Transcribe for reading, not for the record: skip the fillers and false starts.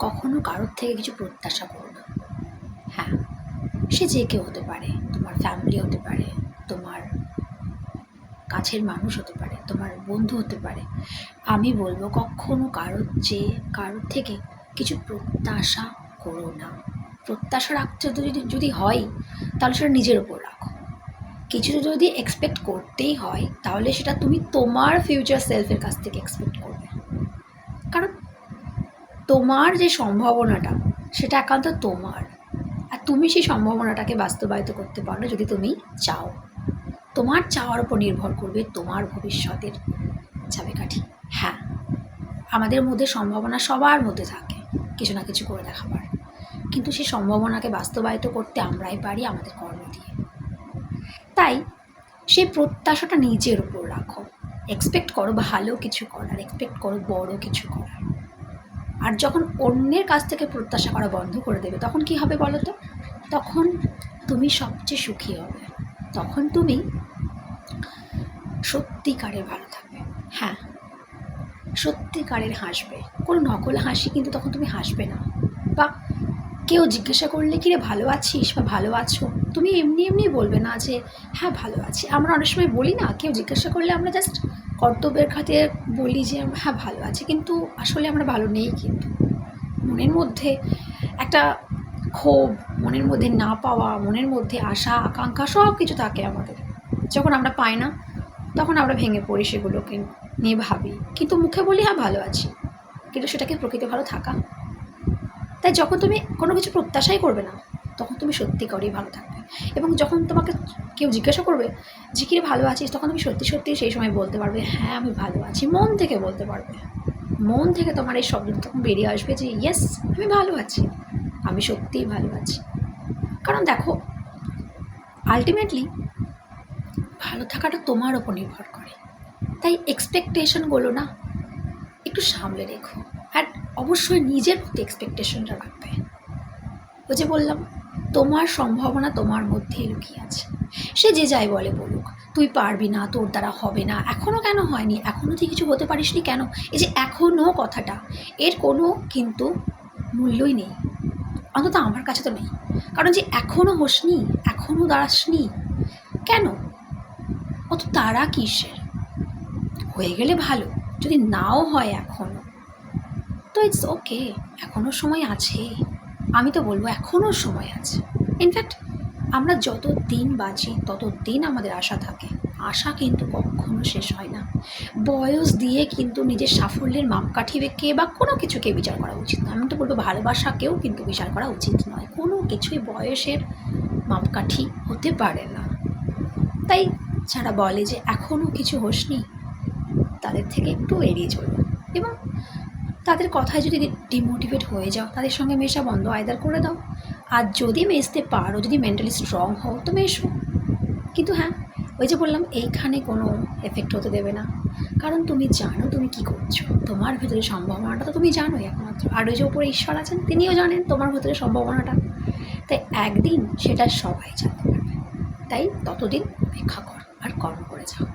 কখনো কারোর থেকে কিছু প্রত্যাশা করো না। হ্যাঁ, সে যে কেউ হতে পারে, তোমার ফ্যামিলি হতে পারে, তোমার কাছের মানুষ হতে পারে, তোমার বন্ধু হতে পারে। আমি বলবো কখনো কারোর থেকে কিছু প্রত্যাশা করো না। প্রত্যাশা রাখতে যদি হয় তাহলে সেটা নিজের ওপর রাখো। কিছু যদি এক্সপেক্ট করতেই হয় তাহলে সেটা তুমি তোমার ফিউচার সেলফের কাছ থেকে এক্সপেক্ট করবে। কারণ তোমার যে সম্ভাবনাটা সেটা একান্ত তোমার, আর তুমি সেই সম্ভাবনাটাকে বাস্তবায়িত করতে পারো যদি তুমি চাও। তোমার চাওয়ার উপর নির্ভর করবে তোমার ভবিষ্যতের চাবিকাঠি। হ্যাঁ, আমাদের মধ্যে সম্ভাবনা সবার মধ্যে থাকে কিছু না কিছু করে দেখাবার, কিন্তু সেই সম্ভাবনাকে বাস্তবায়িত করতে আমরাই পারি আমাদের কর্ম দিয়ে। তাই সেই প্রত্যাশাটা নিজের উপর রাখো। এক্সপেক্ট করো ভালো কিছু করার, এক্সপেক্ট করো বড় কিছু করার। আর যখন অন্যের কাছ থেকে প্রত্যাশা করা বন্ধ করে দেবে তখন কি হবে বলো তো? তখন তুমি সবচেয়ে সুখী হবে, তখন তুমি সত্যিকারের ভালো থাকবে। হ্যাঁ, সত্যিকারের হাসবে। কোনো নকল হাসি কিন্তু তখন তুমি হাসবে না। বা কেউ জিজ্ঞাসা করলে কি রে ভালো আছিস বা ভালো আছো, তুমি এমনি এমনি বলবে না যে হ্যাঁ ভালো আছি। আমরা অনেক সময় বলি না, কেউ জিজ্ঞাসা করলে আমরা জাস্ট কর্তব্যের খাতিরে বলি যে হ্যাঁ ভালো আছি, কিন্তু আসলে আমরা ভালো নেই। কিন্তু মনের মধ্যে একটা ক্ষোভ, মনের মধ্যে না পাওয়া, মনের মধ্যে আশা আকাঙ্ক্ষা সব কিছু থাকে আমাদের। যখন আমরা পাই না তখন আমরা ভেঙে পড়ি, সেগুলোকে নিয়ে ভাবি, কিন্তু মুখে বলি হ্যাঁ ভালো আছি, কিন্তু সেটাকে প্রকৃত ভালো থাকা। তাই যখন তুমি কোনো কিছু প্রত্যাশাই করবে না তখন তুমি সত্যিকারেই ভালো থাকবে। এবং যখন তোমাকে কেউ জিজ্ঞাসা করবে যে কী ভালো আছিস, তখন তুমি সত্যি সত্যি সেই সময় বলতে পারবে হ্যাঁ আমি ভালো আছি। মন থেকে বলতে পারবে, মন থেকে তোমার এই শব্দটা তখন বেরিয়ে আসবে যে ইয়েস আমি ভালো আছি, আমি সত্যিই ভালো আছি। কারণ দেখো, আলটিমেটলি ভালো থাকাটা তোমার ওপর নির্ভর করে। তাই এক্সপেকটেশনগুলো না একটু সামলে রেখো। আর অবশ্যই নিজের প্রতি এক্সপেকটেশনটা রাখবে। ওই যে বললাম, তোমার সম্ভাবনা তোমার মধ্যেই লুকিয়ে আছে। সে যে যাই বলুক, তুই পারবি না, তোর দ্বারা হবে না। এখনও কেন হয়নি? এখনও তুই কিছু হতে পারিসনি কেন? এই যে এখনও কথাটা, এর কোনো কিন্তু মূল্যই নেই, অন্তত আমার কাছে তো নেই। কারণ যে এখনও হোসনি, এখনও দাঁড়াসনি কেন? অত তারা কিসের? হয়ে গেলে ভালো, যদি নাও হয় এখনও তো ইটস ওকে, এখনও সময় আছে। আমি তো বলবো এখনও সময় আছে। ইনফ্যাক্ট আমরা যত দিন বাঁচি তত দিন আমাদের আশা থাকে। আশা কিন্তু কখনো শেষ হয় না। বয়স দিয়ে কিন্তু নিজের সাফল্যের মাপকাঠি কে বা কোনো কিছুকে বিচার করা উচিত নয়। আমি তো বলবো ভালোবাসাকেও কিন্তু বিচার করা উচিত নয়। কোনো কিছুই বয়সের মাপকাঠি হতে পারে না। তাই যারা বলে যে এখনও কিছু হোসনি, তাদের থেকে একটু এড়িয়ে চলবে। এবং তাদের কথায় যদি ডিমোটিভেট হয়ে যাও, তাদের সঙ্গে মেশা বন্ধ আয়দার করে দাও। আর যদি মেশতে পারো, যদি মেন্টালি স্ট্রং হও তো মেশো। কিন্তু হ্যাঁ, ওই যে বললাম এইখানে কোনো এফেক্ট হতে দেবে না। কারণ তুমি জানো তুমি কী করছো, তোমার ভেতরে সম্ভাবনাটা তো তুমি জানোই একমাত্র। আর ওই যে উপরে ঈশ্বর আছেন, তিনিও জানেন তোমার ভেতরে সম্ভাবনাটা। তাই একদিন সেটা সবাই জানতে পারবে। তাই ততদিন অপেক্ষা কর আর কর্ম করে যাও।